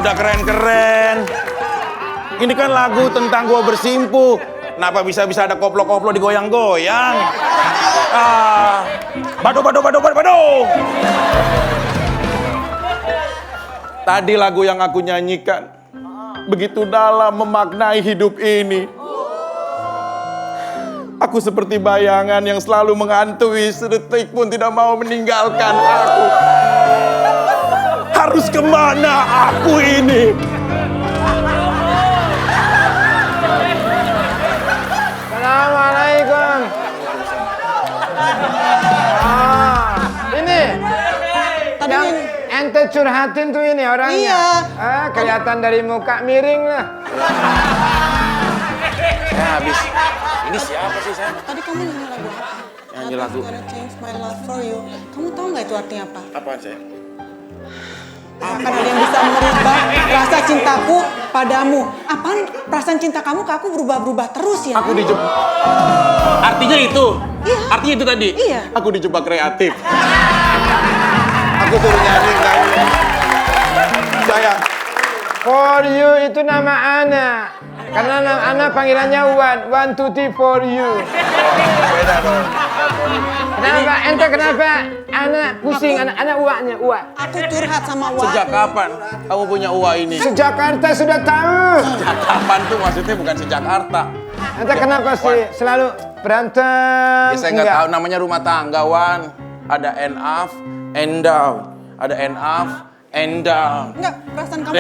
udah keren-keren. Ini kan lagu tentang gua bersimpu. Kenapa bisa ada koplo-koplo digoyang-goyang? Bado. Tadi lagu yang aku nyanyikan begitu dalam memaknai hidup ini. Aku seperti bayangan yang selalu menghantui, sedetik pun tidak mau meninggalkan aku. Harus kemana aku ini? Assalamualaikum. Ini yang ente curhatin tuh ini orangnya. Iya. Kelihatan dari muka miring lah. Habis. Ini siapa sih, Sam? Tadi kamu nyanyi lagu apa? Nyanyi lagu. Gonna change my love for you. Kamu tahu nggak itu artinya apa? Apaan, Sam? Akan ada yang bisa merubah rasa cintaku padamu. Apaan perasaan cinta kamu ke aku berubah-berubah terus ya? Aku dijebak. Artinya itu? Iya. Artinya itu tadi? Iya. Aku dijebak kreatif. Aku suruh nyanyi kamu. Sayang. For you itu nama Ana. Karena nama Ana panggilannya One, two, three for you. Beda dong. Kenapa? Ente kenapa? Ana pusing, Ana uaknya, uak. Aku curhat sama Wak. Sejak kapan kamu punya uang ini? Sejak Jakarta sudah tahu. Sejak kapan tuh maksudnya bukan sejak Jakarta. Ente kenapa sih selalu berantem? Ya saya nggak tahu namanya rumah tangga, Wan. Ada end up, end down. Ada end up, end down. Enggak, perasaan kamu.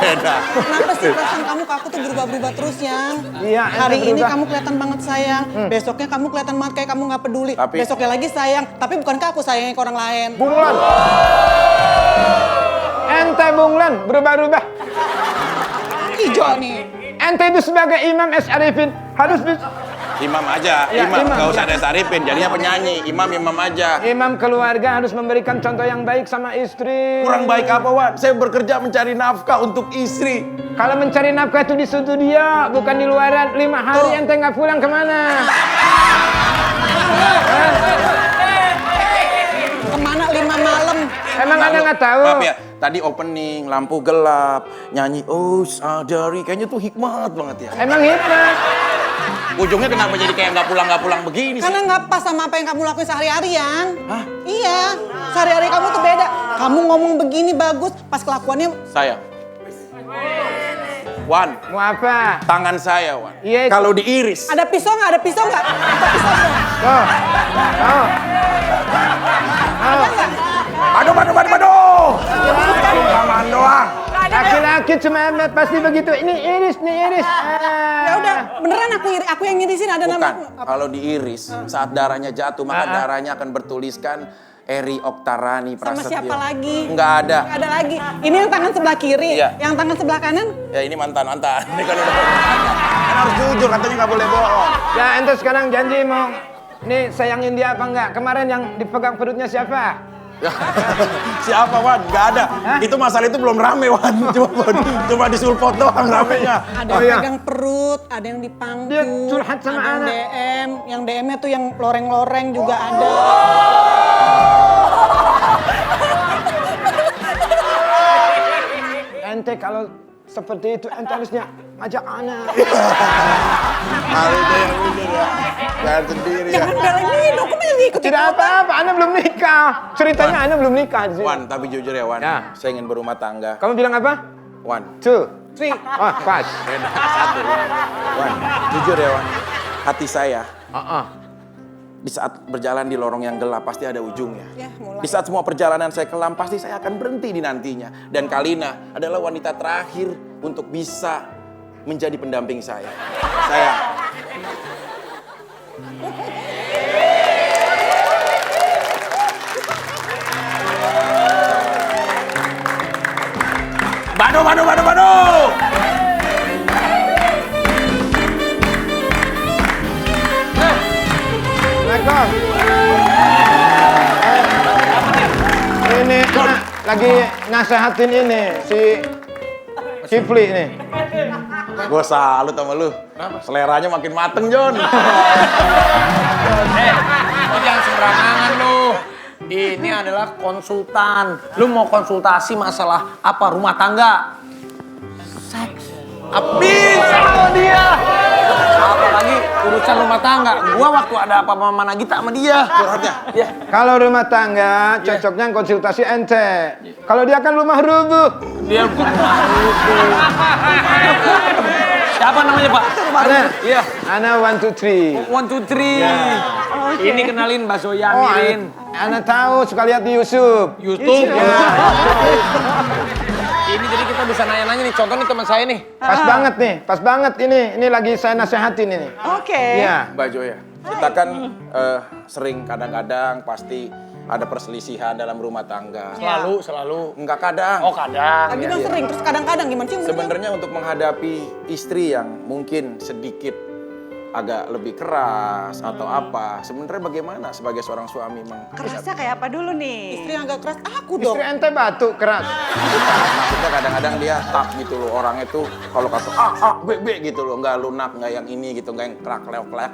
Beda. Kenapa sih perasaan kamu ke aku tuh berubah-berubah terus yang? Iya, Hari ente ini berubah. kamu kelihatan banget sayang. Besoknya kamu kelihatan banget kayak kamu nggak peduli. Tapi- Besoknya lagi sayang. Tapi bukan ke aku sayangnya ke orang lain. Bunglon. Ente bunglon berubah-ubah. Hijau nih. Ente itu sebagai Imam S. Arifin harus bisa. Imam aja, Ya, imam. imam. Gak usah ada Saripin, jadinya penyanyi. Imam aja. Imam keluarga harus memberikan contoh yang baik sama istri. Kurang baik apa, Wan? Saya bekerja mencari nafkah untuk istri. Kalau mencari nafkah itu di studio, bukan di luaran. 5 hari ente nggak pulang kemana? Kemana 5 malam? Emang Anda nggak tahu? Maaf ya, tadi opening, lampu gelap, nyanyi, oh sadari. Kayaknya tuh hikmat banget ya. Emang hikmat. Ujungnya kenapa jadi kayak nggak pulang begini sih? Karena nggak pas sama apa yang kamu lakuin sehari-harian. Hah? Iya, sehari-hari kamu tuh beda. Kamu ngomong begini bagus, pas kelakuannya Saya. Wan, Mau apa? tangan saya, Wan. Iya. Kalau diiris. ada pisau nggak? Ada pisau nggak? Ada pisau nggak? Tuh. Tuh. Aduh. Taman doang. Laki-laki cuma pasti begitu. Ini iris, nih iris. Ya udah, beneran aku yang ngirisin ada Bukan, nama. kalau diiris, saat darahnya jatuh, maka darahnya akan bertuliskan Eri Oktarani Sama Prasetyo. siapa lagi? Nggak ada. Nggak ada lagi. Ini yang tangan sebelah kiri, Iya. yang tangan sebelah kanan. Ya ini mantan. Ini kan udah kan harus jujur, katanya nggak boleh bohong. Ya ente sekarang janji mau nih sayangin dia apa enggak? Kemarin yang dipegang perutnya siapa? Siapa, Wan? Nggak ada. Hah? Itu masalah itu belum rame, Wan. Cuma disulpot doang ramenya. Ada Oh, yang iya. pegang perut, ada yang dipangku. Dia curhat sama ada yang anak. DM, yang DM-nya tuh yang loreng-loreng juga ada. Ente kalau seperti itu ente harusnya ngajak anak. Hal itu yang bener ya. Jangan sendiri ya. Jangan belain Nino, kok malah ngikutin Tidak apa-apa, Anda belum nikah. Ceritanya Anda belum nikah di sini. Wan, tapi jujur ya, Wan. Ya. Saya ingin berumah tangga. Kamu bilang apa? Wan. 2, Tri. Oh, pas. Beda. Satu. Wan, jujur ya, Wan. Hati saya di saat berjalan di lorong yang gelap pasti ada ujungnya. Ya, mulai. Di saat semua perjalanan saya kelam pasti saya akan berhenti di nantinya. Dan Kalina adalah wanita terakhir untuk bisa menjadi pendamping saya. Saya. Bado. Assalamualaikum. Ini lagi nasehatin ini si Kifli nih. Gue salut sama lu. Seleranya makin mateng, Jon. Lu jangan sembarangan lu. Ini adalah konsultan. Lu mau konsultasi masalah apa? Rumah tangga? Seks. Bisa sama dia. Apalagi urusan rumah tangga. Gua waktu ada apa sama Nagita sama dia. Curhatnya. Ya. Kalau rumah tangga, cocoknya konsultasi ente. Kalau dia kan rumah rubuh. Dia bukan Siapa namanya, Pak? Ana, Iya. Ana 1, 2, 3. 1, 2, 3. Ini kenalin Mbak Zoya Oh, Mirin. Ana tahu, suka lihat di YouTube. YouTube. Ini jadi kita bisa nanya-nanya nih. Contoh nih teman saya nih. Pas banget ini lagi saya nasehatin ini. Oke. Iya. Mbak Joya, kita kan sering kadang-kadang pasti ada perselisihan dalam rumah tangga. Selalu. Enggak kadang. Oh, kadang. Tadi bilang sering, terus kadang-kadang gimana sih? Sebenarnya untuk menghadapi istri yang mungkin sedikit agak lebih keras atau apa, sebenarnya bagaimana sebagai seorang suami Kerasnya kayak apa dulu nih? Istri yang agak keras, aku dong. Istri ente batuk keras. maksudnya kadang-kadang dia tak gitu loh, orang itu kalau kata B gitu loh, nggak lunak, nggak yang ini gitu, nggak yang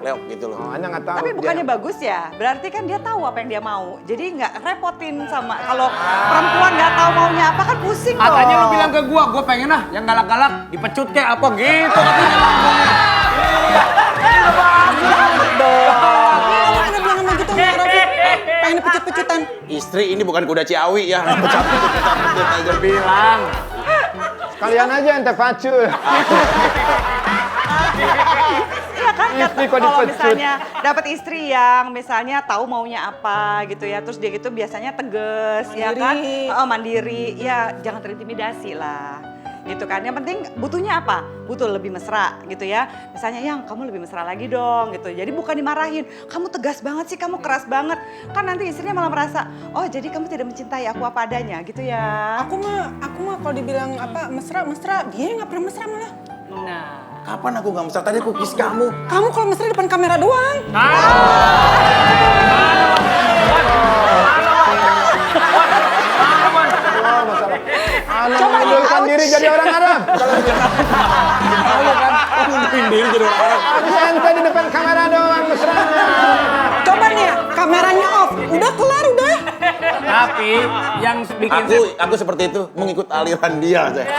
leok gitu loh. Oh, Ana nggak tahu. Tapi bukannya bagus ya? Berarti kan dia tahu apa yang dia mau. Jadi nggak repotin sama kalau perempuan nggak tahu maunya apa kan pusing dong. Katanya lu bilang ke gua pengen yang galak-galak dipecut kayak apa gitu. Kenapa Anda bilang sama gitu sama Rafiq? Pengen dipecut-pecutan. Istri ini bukan kuda Ciawi ya, pecah-pecah aja. Bilang. Sekalian aja ente pacul. Iya kan Istri kok kalau dipecut. misalnya dapat istri yang misalnya tahu maunya apa gitu ya, terus dia gitu biasanya tegas ya kan, mandiri, ya jangan terintimidasi lah. Gitu kan, yang penting butuhnya apa? Butuh lebih mesra gitu ya. Misalnya, yang kamu lebih mesra lagi dong gitu. Jadi bukan dimarahin, kamu tegas banget sih, kamu keras banget. Kan nanti istrinya malah merasa, oh jadi kamu tidak mencintai aku apa adanya gitu ya. Aku mah kalau dibilang apa mesra, dia nggak pernah mesra malah. Nah. Kapan aku nggak mesra? Tadi aku kiss kamu. Kamu kalau mesra depan kamera doang. Ana mengundurkan diri jadi orang Arab. Harusnya ente di depan kamera doang mesranya. Coba nih ya, kameranya off. Udah kelar udah. Tapi yang bikin Aku seperti itu mengikut aliran dia saya.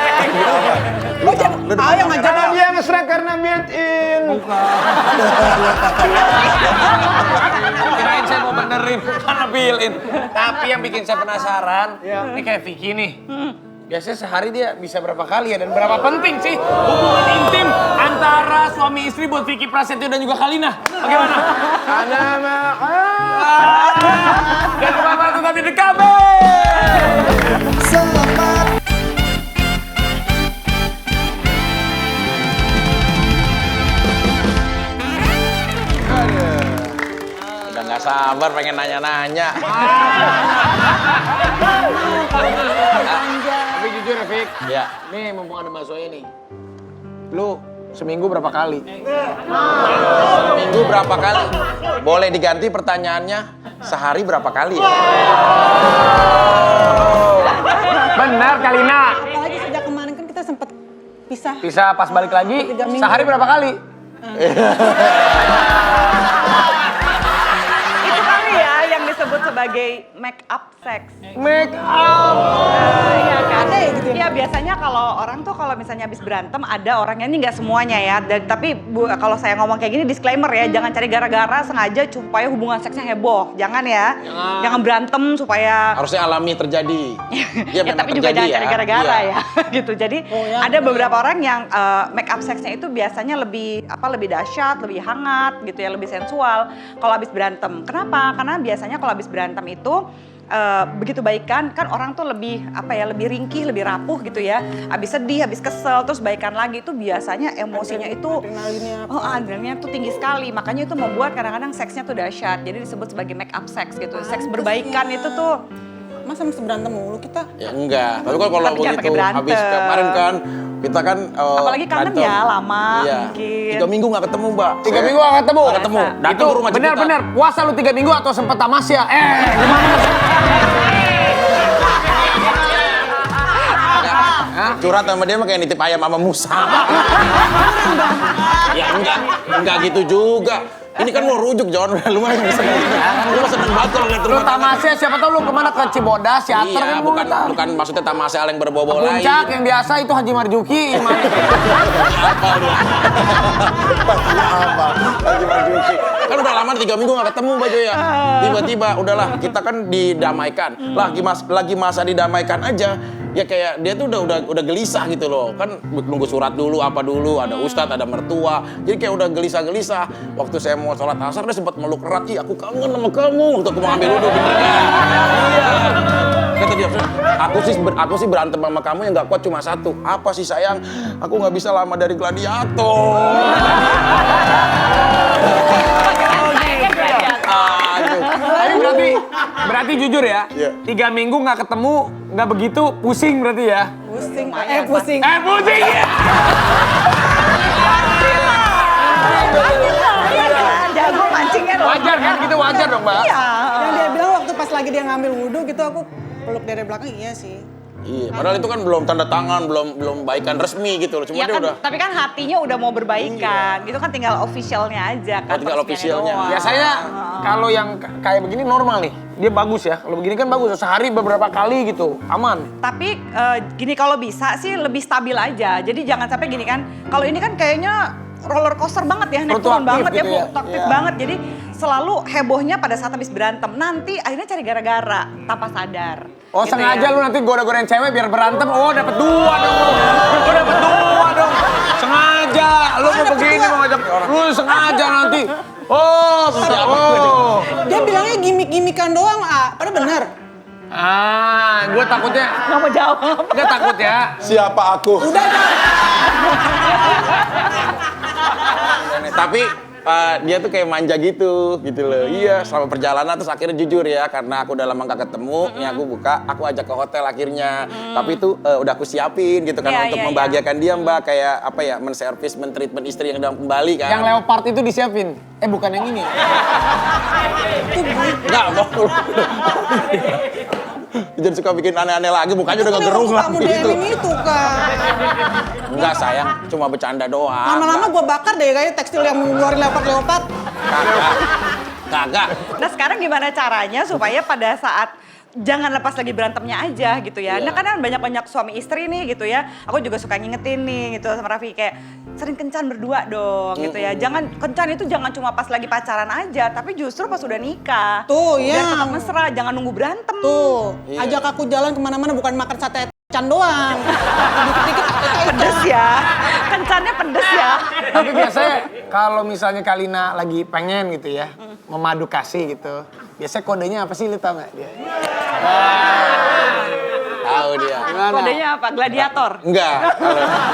Oh, ayo ngajar Karena dia mesra karena built in. kirain saya mau benerin karena built-in. Tapi yang bikin saya penasaran, ini kayak Vicky nih. Biasanya sehari dia bisa berapa kali ya, dan berapa penting sih hubungan intim antara suami istri buat Vicky Prasetyo dan juga Kalina? Bagaimana? Ana mah. Dan kemana tetap di DKB! Udah nggak sabar pengen nanya-nanya. Tapi jujur ya, Fik. Ya. Nih, mumpung ada Mbak Zoe nih. Lu seminggu berapa kali? Seminggu berapa kali? Boleh diganti pertanyaannya, sehari berapa kali ya? Benar, Kalina. Apalagi sejak kemarin kan kita sempat pisah. Bisa pas balik lagi, 3 minggu. sehari berapa kali? Itu kali ya yang disebut sebagai make up sex. Make up. Iya kan? Ada ya gitu ya? Iya biasanya kalau orang tuh kalau misalnya habis berantem ada orangnya, ini nggak semuanya ya. Tapi kalau saya ngomong kayak gini disclaimer ya, jangan cari gara-gara sengaja supaya hubungan seksnya heboh. Jangan ya. Jangan berantem supaya Harusnya alami terjadi. ya, tapi juga jangan cari gara-gara Iya. ya. gitu. Jadi ada beberapa orang yang make up seksnya itu biasanya lebih dahsyat, lebih hangat gitu ya, lebih sensual kalau habis berantem. Kenapa? Karena biasanya kalau habis berantem itu begitu baikan kan orang tuh lebih lebih ringkih, lebih rapuh gitu ya. Habis sedih, habis kesel, terus baikan lagi itu biasanya emosinya itu adrenalinnya tuh tinggi sekali. Makanya itu membuat kadang-kadang seksnya tuh dahsyat. Jadi disebut sebagai make up sex gitu. Seks berbaikan itu tuh Masa mesti berantem mulu kita? Ya enggak. Tapi kalau Tapi jangan pakai begitu berantem. habis kemarin kan kita kan apalagi kangen berantem. ya lama Iya. mungkin. 3 minggu nggak ketemu, Mbak. 3 minggu gak ketemu? Nggak ketemu. Datang Itu ke rumah Cipta. benar-benar puasa lu 3 minggu atau sempet tamasya? Gimana? Curhat sama dia mah kayak nitip ayam sama Musa. Ya enggak gitu juga. Ini kan mau rujuk, John. Lumayan seneng. Lu seneng banget kalau ngeliat Lu rumah tangga. tamasya siapa tahu lu kemana ke Cibodas, Teater Iya, kan bukan maksudnya tamasya yang berbau-bau lain. Puncak yang biasa itu Haji Marjuki. Apa lu? Apa? Lagi Marjuki. Kan udah lama 3 minggu gak ketemu Mbak Joya. Tiba-tiba udahlah kita kan didamaikan. Lagi masa didamaikan aja. Ya kayak dia tuh udah gelisah gitu loh. Kan nunggu surat dulu apa dulu, ada ustadz, ada mertua. Jadi kayak udah gelisah-gelisah. Waktu saya mau sholat asar dia sempat meluk erat. Ih, aku kangen sama kamu. Waktu aku mau ambil wudhu beneran. Iya. Kata dia, aku sih berantem sama kamu yang gak kuat cuma satu. Apa sih sayang? Aku gak bisa lama dari gladiator. Tapi berarti jujur ya, Iya. 3 minggu nggak ketemu, nggak begitu pusing berarti ya? Pusing. Pusing ya? Jago mancingnya loh. Wajar kan? Gitu wajar dong, Mbak? Iya. Yang dia bilang waktu pas lagi dia ngambil wudhu gitu aku peluk dari belakang, iya sih. Iya, padahal itu kan belum tanda tangan, belum baikan resmi gitu loh. Cuma Ya dia kan, udah. tapi kan hatinya udah mau berbaikan. Gitu kan tinggal officialnya aja kan. Tinggal resminya officialnya. doang. Biasanya kalau yang kayak begini normal nih, dia bagus ya. Kalau begini kan bagus, sehari beberapa kali gitu, aman. Tapi gini kalau bisa sih lebih stabil aja. Jadi jangan sampai gini kan. Kalau ini kan kayaknya roller coaster banget ya, naik turun Fluktuatif banget ya, gitu ya. fluktuatif Iya. banget. Jadi selalu hebohnya pada saat habis berantem. Nanti akhirnya cari gara-gara tanpa sadar. Oh Gitu sengaja ya. lu nanti goda-godain cewek biar berantem, oh dapet 2 dong lu. Lu dapet 2 dong. Sengaja, lu mau begini mau ngajak, lu sengaja nanti. Oh. Dia bilangnya gimmick-gimmickan doang, padahal bener. Gue takutnya, Nggak mau jawab. dia takut ya. Siapa aku? Udah kan? Tapi dia tuh kayak manja gitu loh. Iya, selama perjalanan terus akhirnya jujur ya, karena aku udah lama gak ketemu, nih aku ajak ke hotel akhirnya. Tapi itu udah aku siapin gitu kan Iya, untuk iya, membahagiakan dia Mbak, kayak apa ya, menservis, mentreatment istri yang udah kembali kan. Yang leopard itu disiapin. Bukan yang ini. Enggak mau. Jangan suka bikin aneh-aneh lagi, mukanya udah gerung lah Kamu gitu. DM itu kan. Enggak sayang, cuma bercanda doang. Lama-lama gue bakar deh kayak tekstil yang ngeluarin leopard-leopard. Kagak. Nah sekarang gimana caranya supaya pada saat jangan lepas lagi berantemnya aja gitu ya. Nah kan banyak-banyak suami istri nih gitu ya. Aku juga suka ngingetin nih gitu sama Raffi kayak sering kencan berdua dong gitu ya. Jangan kencan itu jangan cuma pas lagi pacaran aja, tapi justru pas udah nikah. Tuh, Biar iya. tetap mesra, jangan nunggu berantem. Tuh, ajak aku jalan kemana-mana bukan makan sate can doang. Dikit-dikit Pedes ya. Kencannya pedes ya. Tapi biasanya kalau misalnya Kalina lagi pengen gitu ya, memadu kasih gitu. Biasanya kodenya apa sih, lu tau gak dia? Tahu dia. Kodenya apa? Gladiator. Enggak,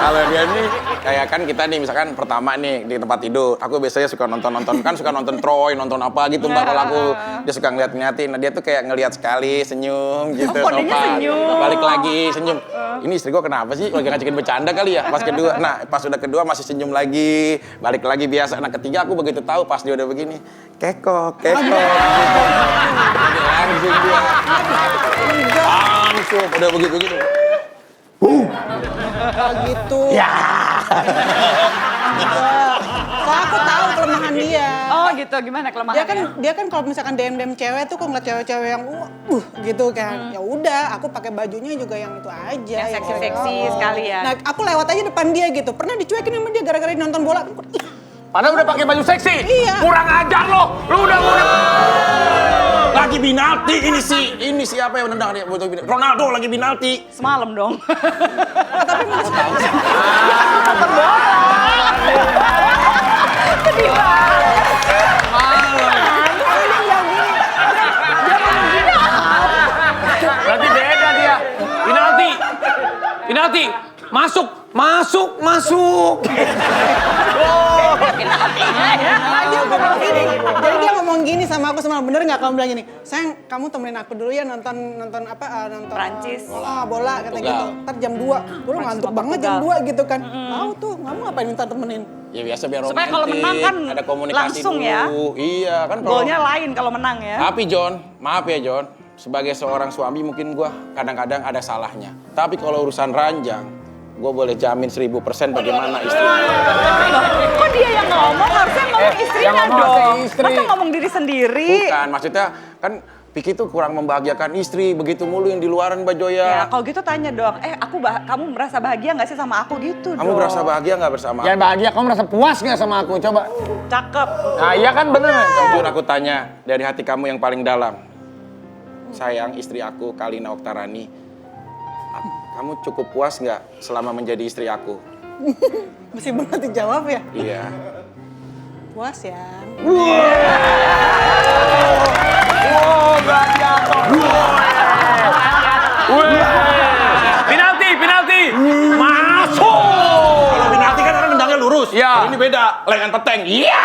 kalau dia nih kayak kan kita nih misalkan pertama nih di tempat tidur, aku biasanya suka nonton kan suka nonton Troy, nonton apa gitu Mbak, kalau aku dia suka ngeliatin. Nah dia tuh kayak ngeliat sekali senyum gitu, Kodenya sopan. senyum. Balik lagi senyum. Ini istri gua kenapa sih lagi ngajakin bercanda kali ya? Pas kedua, nah pas udah kedua masih senyum lagi, balik lagi biasa. Nah ketiga aku begitu tahu pas dia udah begini, kekok. Gitu. Langsung dia. Langsung udah begitu. gitu. Ya. Soalnya aku tahu kelemahan dia. Oh gitu, gimana kelemahannya? Dia kan kalau misalkan DM cewek tuh kok ngeliat cewek-cewek yang gitu kan. Ya udah, aku pakai bajunya juga yang itu aja. Yang seksi-seksi sekali ya. Nah, aku lewat aja depan dia gitu. Pernah dicuekin sama dia gara-gara dia nonton bola. Padahal udah pakai baju seksi. Iya. Kurang ajar lo. Lu udah Lagi penalti ini siapa yang nendang dia? Ronaldo lagi penalti. Semalam dong. Tapi masih tahu. Sedih banget. Berarti beda dia. Penalti. Masuk. Jadi dia ngomong gini sama aku semalam, bener nggak kamu bilang gini, sayang kamu temenin aku dulu ya nonton Prancis. bola kata gitu, ntar jam 2, dulu ngantuk banget jam 2 gitu kan, tahu tuh kamu ngapain minta temenin? Ya biasa biar romantis. Supaya kalau menang kan ada komunikasi langsung dulu. ya. Iya kan kalau. Golnya lain kalau menang ya. Tapi John, maaf ya John, sebagai seorang suami mungkin gua kadang-kadang ada salahnya. Tapi kalau urusan ranjang, gue boleh jamin 1000% bagaimana istri. Kok dia yang ngomong? Harusnya ngomong istrinya yang ngomong dong. harusnya istri. Masa ngomong diri sendiri? Bukan, maksudnya kan Vicky tuh kurang membahagiakan istri, begitu mulu yang di luaran Mbak Ya, Joya. kalau gitu tanya dong. Kamu merasa bahagia nggak sih sama aku gitu Kamu dong? merasa bahagia nggak bersama aku? Jangan bahagia, kamu merasa puas nggak sama aku? Coba. Cakep. Nah iya kan bener. Jujur aku tanya dari hati kamu yang paling dalam. Sayang istri aku, Kalina Oktarani. Kamu cukup puas nggak selama menjadi istri aku? Mesti banget dijawab ya. Iya. Puas ya. Penalti. Masuk. Kalau penalti kan orang nendangnya lurus. Iya. Kalau ini beda, lengan peteng. Iya.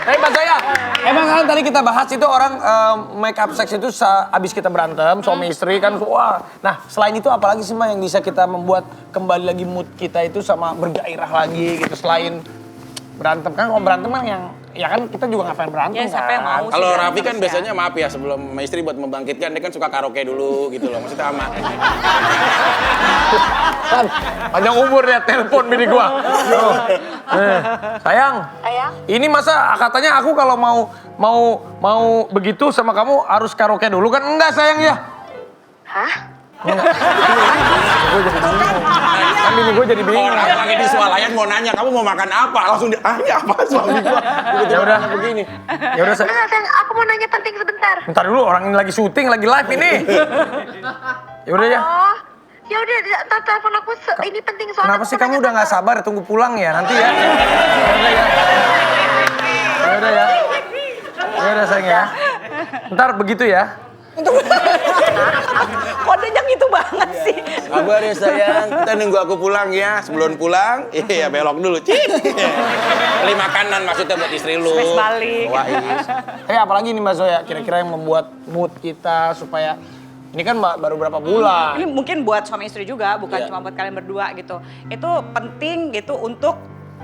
Mbak Zoya, emang kan tadi kita bahas itu orang make up sex itu abis kita berantem, suami istri kan, wah. Nah, selain itu apalagi sih Mbak yang bisa kita membuat kembali lagi mood kita itu sama bergairah lagi gitu, selain berantem kan, kalau berantem kan yang, ya kan kita juga ngapain berantem Ya, siapa yang mau sih Kalau berantem Raffi kan sih, biasanya maaf ya sebelum sama istri buat membangkitkan dia kan suka karaoke dulu gitu loh. Maksudnya sama. Kan, panjang umur ya, telepon bini gua. Sayang. Ini masa katanya aku kalau mau begitu sama kamu harus karaoke dulu kan? Enggak sayang ya. Hah? Kan bini gue jadi bingung. Orang lagi di swalayan mau nanya kamu mau makan apa? Langsung dia, ini apa suami gua? Ya udah begini. Ya udah Enggak, sayang, aku mau nanya penting sebentar. bentar dulu, orang ini lagi syuting, lagi live ini. Ya udah ya. Oh, ya udah, telepon aku ini penting soalnya. Kenapa sih kamu udah nggak sabar tunggu pulang ya nanti ya? Ya udah ya. Ya udah sayang ya. Ntar begitu ya. Kodenya gitu banget sih. Sabar ya sayang, kita nunggu aku pulang ya. Sebelum pulang, iya belok dulu. Beli makanan maksudnya buat istri lu. Space balik. Bawain. Apalagi nih Mbak Zoya, kira-kira yang membuat mood kita supaya ini kan baru berapa bulan. Ini mungkin buat suami istri juga, bukan Iya. cuma buat kalian berdua gitu. Itu penting gitu untuk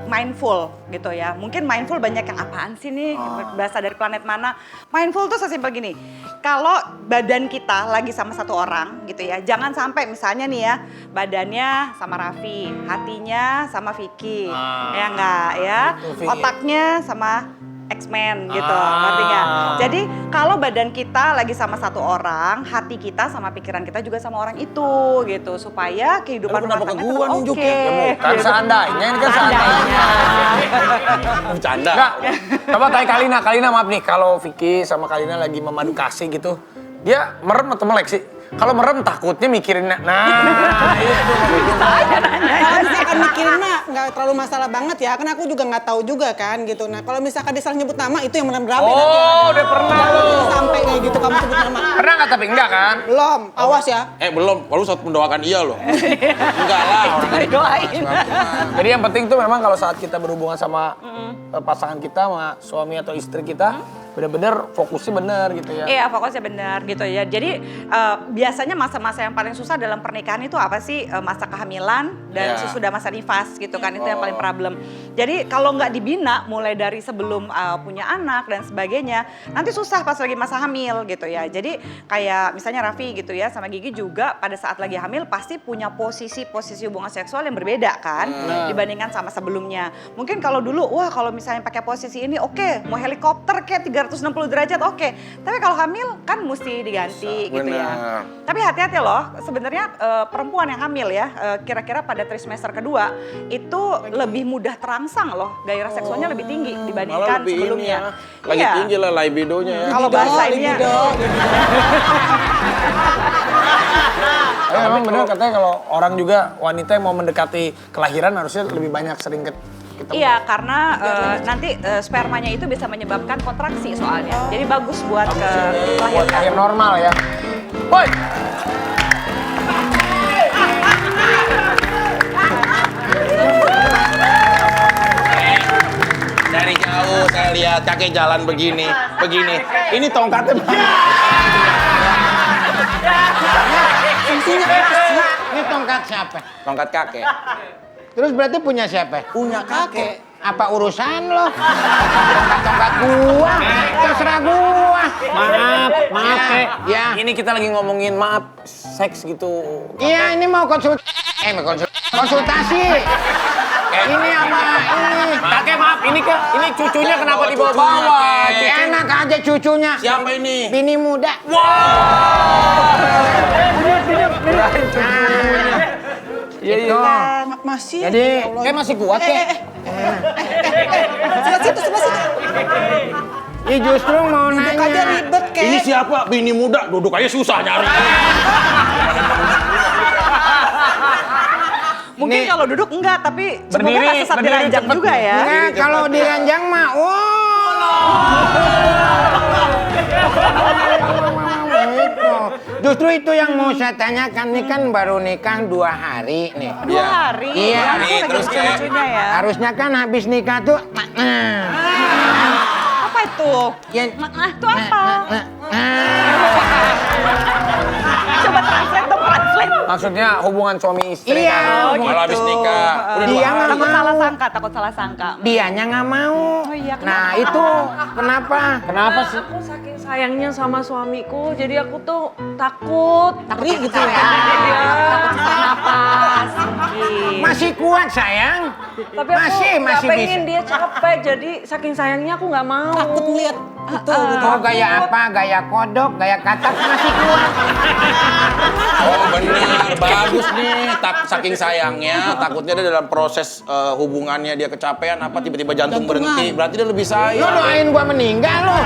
mindful gitu ya. Mungkin mindful banyak yang apaan sih nih, bahasa dari planet mana. Mindful tuh sesimpel gini, kalau badan kita lagi sama satu orang gitu ya, jangan sampai misalnya nih ya, badannya sama Raffi, hatinya sama Vicky, ya enggak ya, Vicky. otaknya sama X-Men gitu, ngerti nggak? Jadi kalau badan kita lagi sama satu orang, hati kita sama pikiran kita juga sama orang itu gitu, supaya kehidupan Lalu kenapa rumah ke tangga gua tetap nunjuk oke. ya? Kan seandainya, ini kan seandainya. Bercanda. Enggak, coba tanya Kalina maaf nih, kalau Vicky sama Kalina lagi memadu kasih gitu, dia merem atau melek sih? Kalau merem takutnya mikirin, nah itu. Kalau misalkan mikirin mah nggak terlalu masalah banget ya, karena aku juga nggak tahu juga kan gitu. Nah kalau misalkan dia salah nyebut nama itu yang benar-benar Oh, udah pernah lo. sampai kayak gitu kamu sebut nama. Pernah nggak tapi enggak kan? Belum, awas ya. Belum, lalu saat mendoakan iya loh. Enggak lah. Orang Doain. Jadi yang penting tuh memang kalau saat kita berhubungan sama pasangan kita, sama suami atau istri kita, benar-benar fokusnya benar gitu ya. Iya, fokusnya benar gitu ya. Jadi biasanya masa-masa yang paling susah dalam pernikahan itu apa sih? Masa kehamilan dan Iya. sesudah masa nifas gitu kan, itu yang paling problem. Jadi kalau nggak dibina mulai dari sebelum punya anak dan sebagainya, nanti susah pas lagi masa hamil gitu ya. Jadi kayak misalnya Raffi gitu ya sama Gigi juga pada saat lagi hamil pasti punya posisi hubungan seksual yang berbeda kan dibandingkan sama sebelumnya. Mungkin kalau dulu, wah kalau misalnya pakai posisi ini oke, mau helikopter kayak 360 derajat oke. Tapi kalau hamil kan mesti diganti gitu ya. Benar. Tapi hati-hati loh, sebenarnya perempuan yang hamil ya, kira-kira pada trimester kedua itu lebih mudah terangsang loh, gairah seksualnya lebih tinggi Malah dibandingkan lebih ini sebelumnya. ya. Lagi tinggi lah libidonya ya. Kalau bahasa ininya. Memang benar katanya kalau orang juga wanita yang mau mendekati kelahiran harusnya lebih banyak sering ketemu. Iya, karena nanti spermanya itu bisa menyebabkan kontraksi soalnya. Jadi bagus buat Buat kelahiran. yang normal ya. Woi. Dari jauh saya lihat kakek jalan begini. Ini tongkatnya Ini tongkat siapa? tongkat kakek. Terus berarti punya siapa? Punya kakek. Apa urusan lo? Tongkat gua, terserah gua. Maaf, Kek. ya. Ini kita lagi ngomongin maaf seks gitu. Iya, ini mau konsultasi. Ini sama ini. Kakek maaf, ini cucunya kenapa dibawa-bawa? Enak aja cucunya. Siapa ini? Bini muda. Itu. Masih. Jadi, Kayak masih kuat ya? Sebelah situ, sebelah situ. ini justru mau Duduk aja nanya. ribet, Kek. Ini siapa? Bini muda, duduk aja susah nyari. Mungkin Nih. kalau duduk enggak, tapi semoga Berdiri, nggak sesat di berdiri ranjang cepet. juga ya. Enggak, kalau di ranjang mah, itu. Justru itu yang mau saya tanyakan, nih kan baru nikah 2 hari nih. 2 hari. Iya. Aku lagi Terus, Kek. lucu-lucunya ya. Harusnya kan habis nikah tuh, Apa itu? ya, Itu apa? Coba translate dong, translate. Maksudnya hubungan suami istri. Iya. kan? Kalau habis nikah, udah Dia 2 nggak hari. Takut mau. salah sangka, takut salah sangka. Dianya nggak mau. Oh iya, kenapa? Nah itu kenapa? Kenapa sih? Aku saking sayangnya sama suamiku, jadi aku tuh takut. Takut gitu ya. Takut sesak napas. Mungkin. Masih kuat sayang. Tapi aku masih nggak bisa. pengen dia capek, jadi saking sayangnya aku nggak mau. Takut ngeliat itu. gitu. Oh gaya apa? Gaya kodok, gaya katak masih kuat. Oh benar, bagus nih. Saking sayangnya, takutnya dia dalam proses hubungannya dia kecapean apa tiba-tiba jantung berhenti. Berarti dia lebih Lo sayang. doain gua meninggal lo.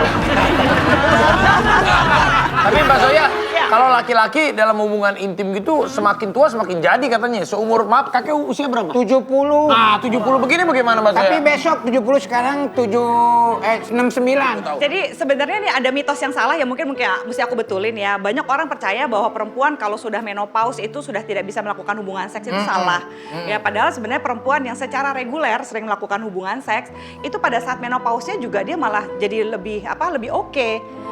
Tapi Mbak Zoya, kalau laki-laki dalam hubungan intim gitu semakin tua semakin jadi katanya. Seumur, maaf kakek usia berapa? 70. Nah, 70 begini bagaimana Mbak Zoya? Tapi besok 70 sekarang 69. Jadi sebenarnya nih ada mitos yang salah ya mungkin mesti aku betulin ya. Banyak orang percaya bahwa perempuan kalau sudah menopause itu sudah tidak bisa melakukan hubungan seks itu salah. Ya padahal sebenarnya perempuan yang secara reguler sering melakukan hubungan seks itu pada saat menopause-nya juga dia malah jadi lebih oke,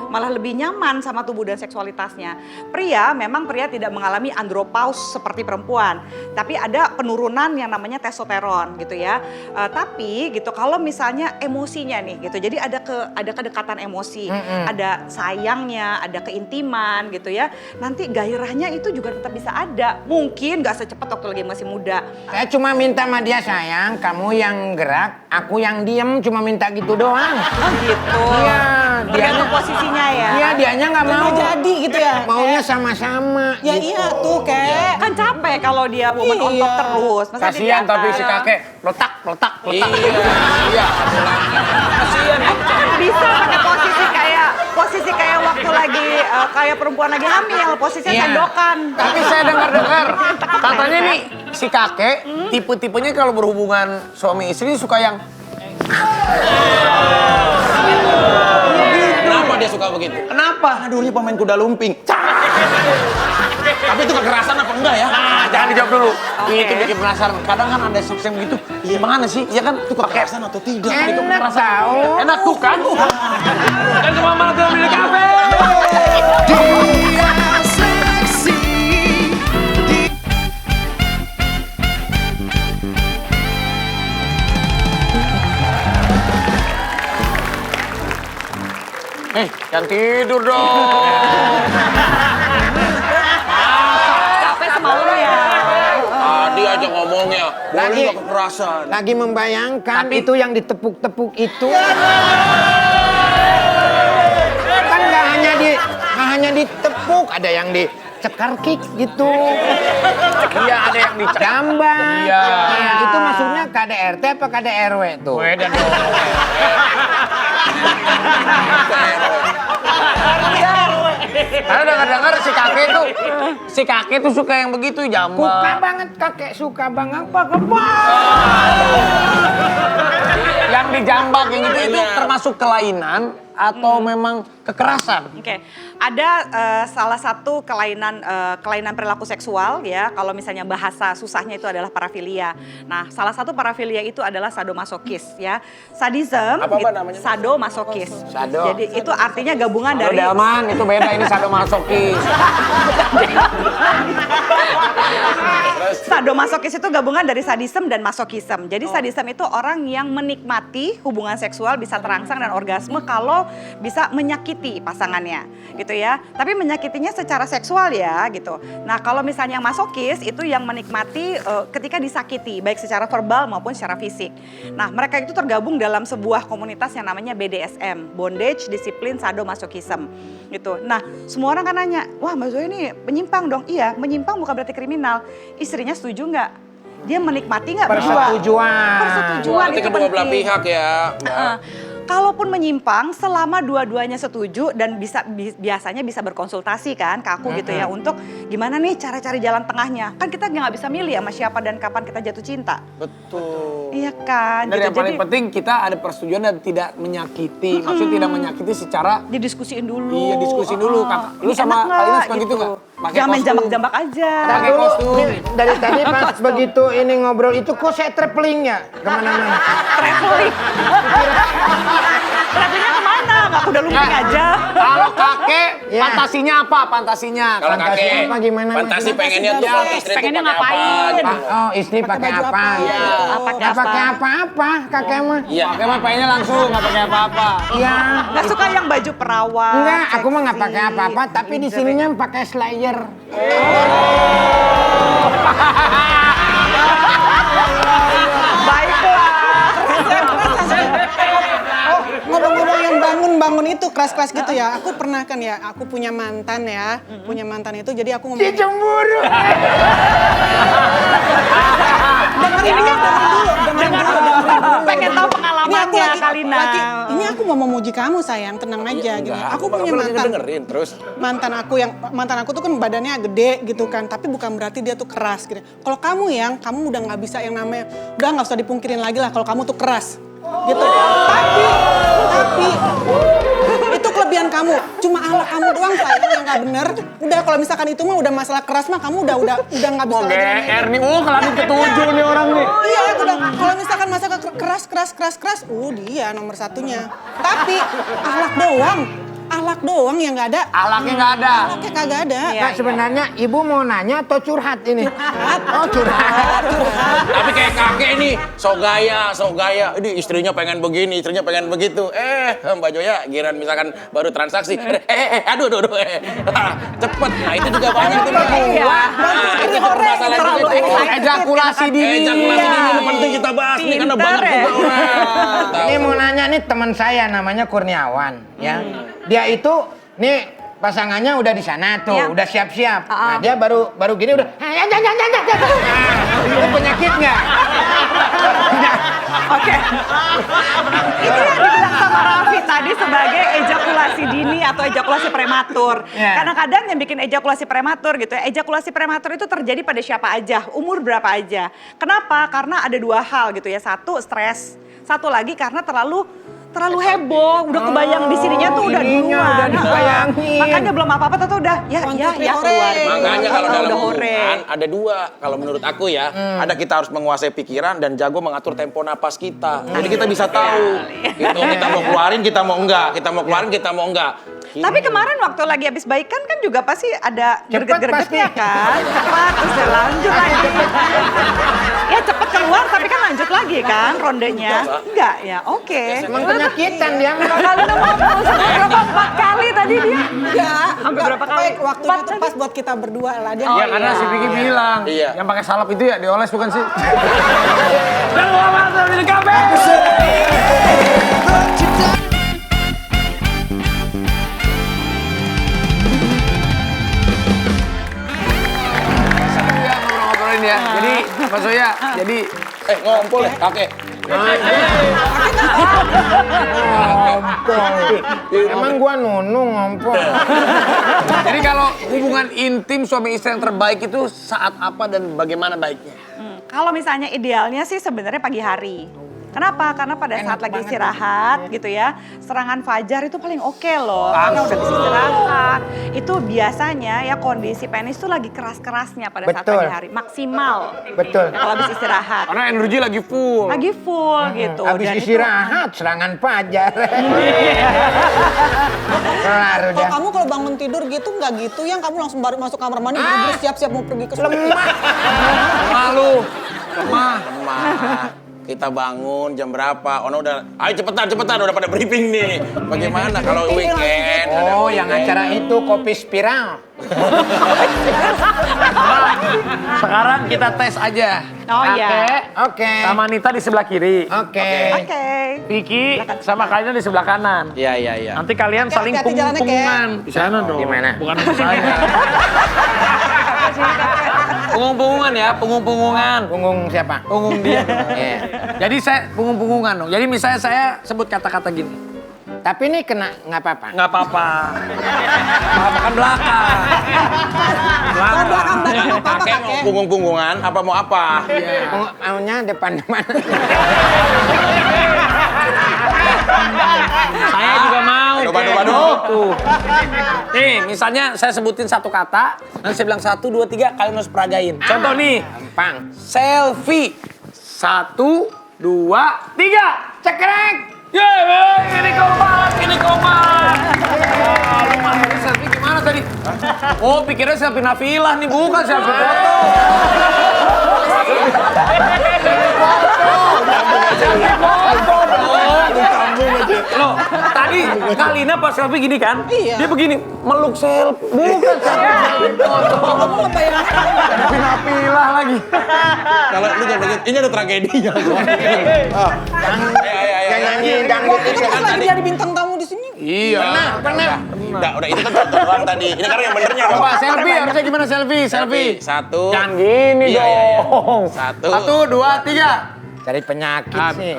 malah lebih nyaman sama tubuh dan seksualitasnya. Pria tidak mengalami andropause seperti perempuan, tapi ada penurunan yang namanya testosteron gitu ya. Tapi gitu kalau misalnya emosinya nih gitu, jadi ada kedekatan emosi, ada sayangnya, ada keintiman gitu ya. Nanti gairahnya itu juga tetap bisa ada. Mungkin nggak secepat waktu lagi masih muda. Saya cuma minta sama dia sayang, kamu yang gerak, aku yang diem, cuma minta gitu doang. Oh gitu. Iya, Tergantung posisinya ya. Iya, dianya nggak mau. Nggak jadi gitu ya. Maunya sama-sama. Ya gitu. iya tuh, Kek. Kan capek kalau dia woman on top Iya. terus. Masa dia di Kasihan tapi atas? si kakek letak. Iya, iya. Bisa pakai posisi kayak waktu lagi kayak perempuan lagi hamil, posisinya Iya. sendokan. Tapi saya dengar-dengar katanya nih si kakek tipe-tipenya kalau berhubungan suami istri suka yang Kenapa dia suka begitu? kenapa? Karena dulunya pemain kuda lumping. Tapi itu kekerasan apa enggak ya? Nah, jangan dijawab dulu. Itu bikin penasaran. Kadang kan ada seks yang begitu. Gimana sih? Ya kan Itu kekerasan atau tidak? Itu Enak tahu. enak tuh kan? Dan cuma malah dalam di kafe. Jangan tidur dong. Capek semalam ya. Tadi aja ngomongnya, boleh Lagi- nggak kekerasan? Lagi membayangkan itu yang ditepuk-tepuk itu. Kan nggak hanya ditepuk, ada yang dicekar-kik gitu. Iya, ada yang dicek. Jamban. Iya. Nah, itu maksudnya KDRT apa KDRW tuh? Beda dong. Karena dengar-dengar si kakek tuh suka yang begitu Suka jambak. banget kakek, suka banget apa kebal. Yang dijambak yang gitu itu termasuk kelainan atau memang kekerasan? Oke, ada salah satu kelainan perilaku seksual ya. Kalau misalnya bahasa susahnya itu adalah parafilia. Nah, salah satu parafilia itu adalah sadomasokis ya. Sadism, Apa namanya? sadomasokis. Sado. Jadi itu artinya gabungan dari Udah aman, itu beda ini sadomasokis. sadomasokis itu gabungan dari sadism dan masokism. Jadi sadism itu orang yang menikmati hubungan seksual bisa terangsang dan orgasme kalau bisa menyakiti pasangannya gitu ya. Tapi menyakitinya secara seksual ya gitu. Nah kalau misalnya yang masokis itu yang menikmati ketika disakiti baik secara verbal maupun secara fisik. Nah mereka itu tergabung dalam sebuah komunitas yang namanya BDSM, Bondage, Disiplin, Sadomasochism gitu. Nah semua orang kan nanya, wah Mbak Zoe ini menyimpang dong. Iya, menyimpang bukan berarti kriminal. Istrinya setuju nggak? Dia menikmati nggak berdua? Persetujuan Berarti itu kedua belah penting. pihak ya, Mbak. Kalaupun menyimpang, selama dua-duanya setuju dan biasanya bisa berkonsultasi kan ke aku gitu ya untuk gimana nih cara cari jalan tengahnya. Kan kita nggak bisa milih sama siapa dan kapan kita jatuh cinta. Betul. Iya kan. Dan gitu. yang paling penting kita ada persetujuan dan tidak menyakiti. Maksudnya tidak menyakiti secara Didiskusiin dulu. Iya, diskusi dulu. Lu Ini sama enak nggak? Alina suka gitu nggak? Pakai Jangan main kostum. jambak-jambak aja. Pakai Dulu, kostum. nih, dari tadi pas begitu ini ngobrol itu kok saya traveling ya kemana-mana. Traveling. Travelingnya kemana? Nggak udah lumping aja. Kalau kakek, Ya. fantasinya apa? Fantasinya. Kalau Fantasi kakek, apa gimana, Mas? fantasi pengennya tuh kalau istri tuh Pengennya pakai apa? ngapain? Gitu. Oh istri pakai baju apa? apa? Pakai Nggak apa? pakai apa-apa kakek mah. Iya. Kakek mah pengennya langsung, nggak pakai apa-apa. Iya. Nggak suka yang baju perawat. Enggak, aku mah nggak seksi. pakai apa-apa, tapi di sininya pakai slayer. Baiklah. Oh, ngomong-ngomong yang bangun-bangun itu keras-keras gitu ya. Aku pernah kan ya, aku punya mantan ya. Punya mantan itu jadi aku ngomong. Si cemburu. Dengerin dulu. Pengen tahu Ini aku pengalamannya lagi, Kalina. ini aku mau memuji kamu sayang, tenang aja gini. Enggak, Aku punya apa lagi mantan. dengerin terus. Mantan aku tuh kan badannya gede gitu kan, tapi bukan berarti dia tuh keras gitu. Kalau kamu kamu udah nggak bisa yang namanya, udah nggak usah dipungkirin lagi lah kalau kamu tuh keras gitu. Tapi itu kelebihan kamu. Cuma ahlak kamu doang sayang yang nggak bener. Udah kalau misalkan itu mah udah masalah keras mah kamu udah nggak bisa Mau lagi. GR nih, kelanjut ketujuh nih orang nih. Iya, udah. Kalau misalkan masalah keras, dia nomor satunya. Tapi ahlak doang yang nggak ada. Ahlaknya nggak ada. Ahlaknya kagak ada. Nah, sebenarnya ibu mau nanya atau curhat ini? Oh curhat. Tapi kayak kakek ini, so gaya. Ini istrinya pengen begini, istrinya pengen begitu. Mbak Joya, giran misalkan baru transaksi. Aduh. Cepet. Nah itu juga banyak tuh. Iya. Nah itu masalah juga Terlalu itu. Ejakulasi dini. Ejakulasi dini ini penting kita bahas nih karena Pinter banyak ya. juga orang. Ini mau nanya nih teman saya namanya Kurniawan ya. Dia itu nih pasangannya udah di sana tuh, Iya. udah siap-siap. Nah, dia baru gini udah. Itu penyakit nggak? Oke. Itu yang dibilang sama Raffi tadi sebagai ejakulasi dini atau ejakulasi prematur. Ya. Kadang-kadang yang bikin ejakulasi prematur gitu ya. Ejakulasi prematur itu terjadi pada siapa aja, umur berapa aja. Kenapa? Karena ada dua hal gitu ya. Satu, stres. Satu lagi karena terlalu heboh, udah kebayang di sininya tuh udah ininya duluan. udah dibayangin. Makanya belum apa-apa tuh udah ya keluar. Makanya kalau dalam Udah hore. hubungan ada dua. Kalau menurut aku ya, ada kita harus menguasai pikiran dan jago mengatur tempo napas kita. Jadi kita bisa tahu. Gitu, kita mau keluarin, kita mau enggak. Kita mau keluarin, kita mau enggak. Tapi kemarin waktu lagi habis baikan kan juga pasti ada Cepet greget-gregetnya pasti. kan. Cepat, terus ya lanjut lagi. Ya cepet keluar tapi kan lanjut lagi kan rondenya. Enggak ya, oke. Emang penyakitan dia. Kali ngomong sama berapa 4 kali tadi dia. Enggak. Hampir berapa kali? Waktunya Empat tuh kali. pas buat kita berdua lah. Dia Ya karena si Vicky bilang, Iya. yang pakai salep itu ya dioles bukan sih? Dan selamat datang di kafe. Ngobrol-ngobrolin ya. Jadi Mas Zoya, jadi Ngompol ya, kakek. Emang gua nunung ngompol. jadi kalau hubungan intim suami istri yang terbaik itu saat apa dan bagaimana baiknya? Kalau misalnya idealnya sih sebenarnya pagi hari. Kenapa? Karena pada saat lagi istirahat gitu ya, serangan fajar itu paling oke loh. Karena udah bisa istirahat. Itu biasanya ya kondisi penis tuh lagi keras-kerasnya pada saat Betul. pagi hari. Maksimal. Betul. Kalau habis istirahat. Karena energi lagi full. Lagi full gitu. Habis Dan itu- istirahat serangan fajar. Kelar Kalau udah. kamu kalau bangun tidur gitu nggak gitu yang kamu langsung baru masuk kamar mandi buru-buru siap-siap mau pergi ke sekolah. Lemah. Malu. Lemah. kita bangun jam berapa? Ono udah, ayo cepetan udah pada briefing nih. Bagaimana kalau weekend? Oh, yang acara itu kopi spiral. Sekarang kita tes aja. Oh iya. Oke. Sama Nita di sebelah kiri. Oke. Oke. Vicky sama Kalina di sebelah kanan. Iya. Nanti kalian saling Hati-hati jalannya, punggung-punggungan. Di sana dong. Di mana? Bukan di saya. Punggung-punggungan ya, punggung-punggungan. Punggung siapa? Punggung dia. Iya. Jadi saya punggung-punggungan dong. Jadi misalnya saya sebut kata-kata gini. Tapi ini kena nggak apa-apa. Nggak apa-apa. Kan belakang. Kalau belakang apa-apa Kakek mau kakek? punggung-punggungan apa mau apa? Maunya depan-depan. Saya juga mau. Aduh. Tuh. Nih, misalnya saya sebutin satu kata, nanti saya bilang 1, 2, 3, kalian harus peragain. Contoh nih, Gampang. selfie. 1, 2, 3. Cekrek. Yeay, ini kompak. Lu mah ini selfie gimana tadi? Oh, pikirnya selfie Nafilah nih, bukan selfie foto. Loh, tadi Kalina pas selfie gini kan? Iya. Dia begini, meluk selfie. Bukan selfie foto. Selfie Nafilah lagi. Kalau lu jangan begitu, ini ada tragedinya. Yang nyanyi dangdut Itu itu pas kan lagi tadi. jadi bintang tamu di sini. Iya. Pernah. Udah itu kan contoh doang tadi. Ini karena yang benernya dong. Coba selfie, harusnya gimana selfie? Selfie. 1. Jangan gini Iya. dong. 1. 1, 2, 3. Cari penyakit sih.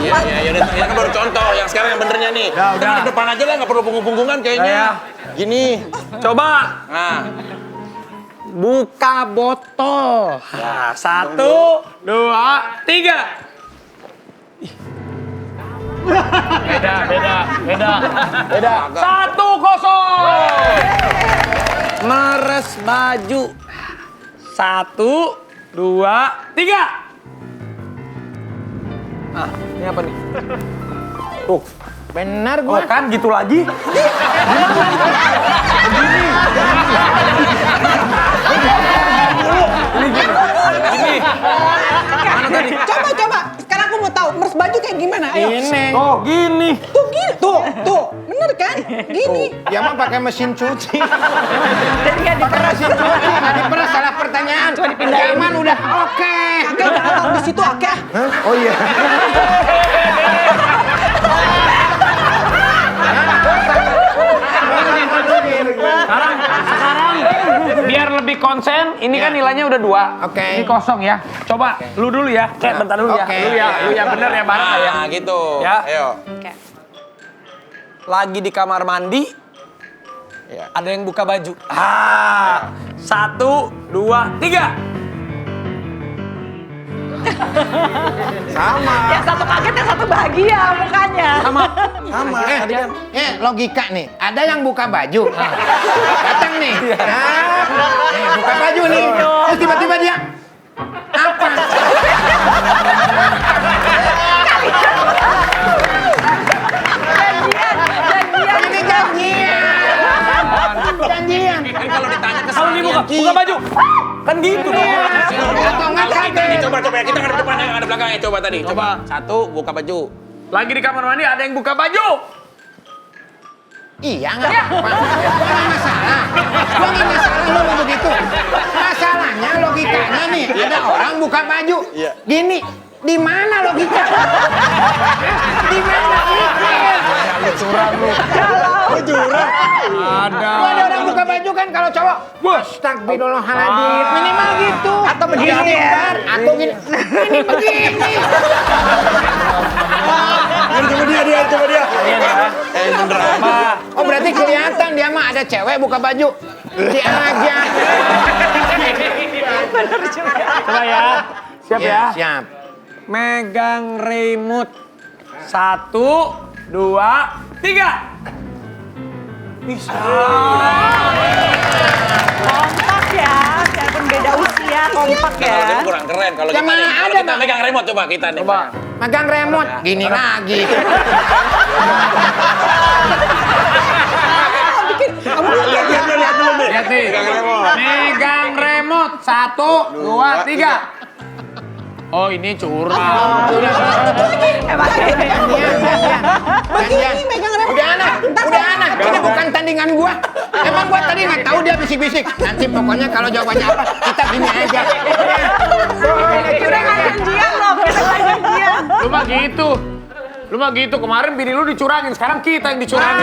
Iya, udah kan baru contoh. Yang sekarang yang benernya nih. Udah di depan aja lah, nggak perlu punggung-punggungan kayaknya. Gini. Coba Nah, buka botol. Nah, 1, 2, 3. Beda. 1-0. Meres baju. 1, 2, 3. Ah, ini apa nih? Tuh, Benar oh gua. kan gitu lagi. Ini. Mana tadi? Coba. Sekarang aku mau tahu mers baju kayak gimana? Ayo. Ini. Oh, gini. Tuh gini. Tuh. Bener kan? Gini. Ya mah pakai mesin cuci. Jadi nggak diperas. Mesin cuci nggak diperas, salah pertanyaan. Cuma dipindahin. Zaman udah oke. Kakek jangan tahu di situ kakek. Oh iya. Sekarang biar lebih konsen, ini kan nilainya udah 2. Oke. Ini kosong ya. Coba lu dulu ya. Bentar dulu ya. Oke. Lu yang bener ya bareng ya. nah gitu. Ya. Ayo. Oke. Lagi di kamar mandi, Ya. ada yang buka baju. 1, 2, 3. Yang satu kaget, yang satu bahagia mukanya. Sama. Tadi kan. Logika nih. Ada yang buka baju. Datang nih. Nih, buka baju nih. Terus tiba-tiba dia apa? Ini janjian. Kan kalau ditanya ke Kalau dibuka, buka baju. Kan gitu dong. Atau nggak kaget? Coba ya, kita nggak ada depannya, nggak ada belakangnya. Coba tadi. Coba. 1, buka baju. Lagi di kamar mandi ada yang buka baju. Iya nggak apa-apa. Nggak masalah. Gua nggak masalah lo mau begitu. Masalahnya logikanya nih. Ada orang buka baju. Iya. Gini. Di mana logika? Di mana mikir? Ada. Gua ada orang buka baju kan kalau cowok. Astagfirullahaladzim. Minimal gitu. Atau begini ya. Atau gini. Ini begini. Coba dia. Bener apa? Oh berarti kelihatan dia mah ada cewek buka baju. Dia aja. Coba ya. Siap ya. Siap. Megang remote. 1, 2, 3. Bisa. Kompak ya, walaupun beda usia, kompak ya. Kalau dia kurang keren kalau Yang kita mana nih. Kalau ada, kita Bang? megang remote coba kita nih. Coba. Megang remote. Gini lagi. Lihat dulu nih. Lihat nih. Megang remote. Megang remote. 1, 2, 3. Oh ini curang. Begini megang remote. Udah Ana, ini bukan tandingan gua. Emang gua tadi nggak tahu dia bisik-bisik. Nanti pokoknya kalau jawabannya apa, kita gini aja. Kita nggak janjian loh, kita nggak janjian. Lu mah gitu. Kemarin bini lu dicurangin, sekarang kita yang dicurangin.